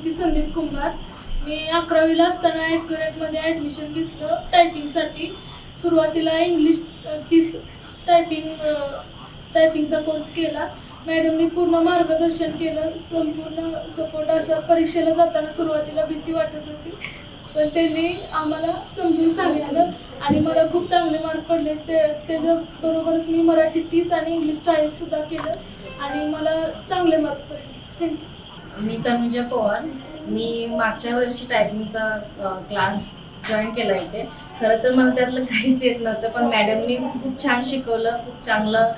प्रीती संदीप कुंभार. मी 11वीला असताना ॲक्युरेटमध्ये ॲडमिशन घेतलं टायपिंगसाठी. सुरुवातीला इंग्लिश 30 टायपिंगचा कोर्स केला. मॅडमनी पूर्ण मार्गदर्शन केलं, संपूर्ण सपोर्ट. असं परीक्षेला जाताना सुरुवातीला भीती वाटत होती, पण त्यांनी आम्हाला समजून सांगितलं आणि मला खूप चांगले मार्क पडले. त्याच्याबरोबरच मी मराठी 30 आणि इंग्लिश 40सुद्धा केलं आणि मला चांगले मार्क पडले. थँक्यू. मी तनुजा पवार. मी मागच्या वर्षी टायपिंगचा क्लास जॉईन केला इथे. खरं तर मला त्यातलं काहीच येत नव्हतं, पण मॅडमनी खूप छान शिकवलं, खूप चांगलं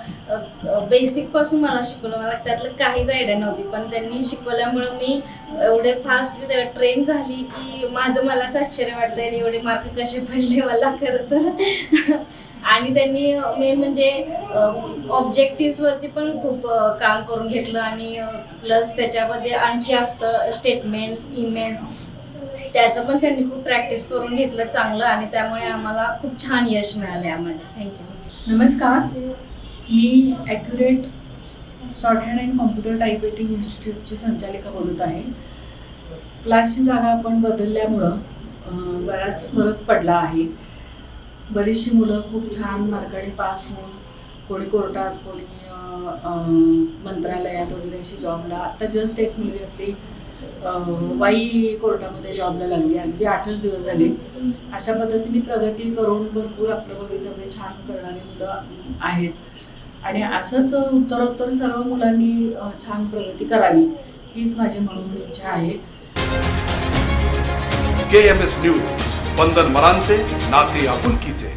बेसिकपासून मला शिकवलं. मला त्यातलं काहीच आयडिया नव्हती, पण त्यांनी शिकवल्यामुळं मी एवढे फास्ट ट्रेन झाली की मलाच आश्चर्य वाटतं आणि एवढे मार्क कसे पडले मला खरं तर. आणि त्यांनी मेन म्हणजे ऑब्जेक्टिव्सवरती पण खूप काम करून घेतलं आणि प्लस त्याच्यामध्ये आणखी असतं स्टेटमेंट्स, इमेज, त्याचं पण त्यांनी खूप प्रॅक्टिस करून घेतलं चांगलं आणि त्यामुळे आम्हाला खूप छान यश मिळालं यामध्ये. थँक्यू. नमस्कार, मी accurate short hand and computer typewriting इन्स्टिट्यूटची संचालिका बोलत आहे. क्लासची जागा आपण बदलल्यामुळं बराच फरक पडला आहे. बरीचशी मुलं खूप छान मार्काने पास होऊन कोणी कोर्टात, कोणी मंत्रालयात वगैरे अशी जॉबला. आता जस्ट एक मुलगी आपली वाई कोर्टामध्ये जॉबला लागली, अगदी 8च दिवस झाले. अशा पद्धतीने प्रगती करून भरपूर आपलं भवितव्य छान करणारी मुलं आहेत आणि असंच उत्तरोत्तर सर्व मुलांनी छान प्रगती करावी हीच माझी म्हणून इच्छा आहे. KMS न्यूज, स्पंदन मरांचे, नाते आपुलकीचे.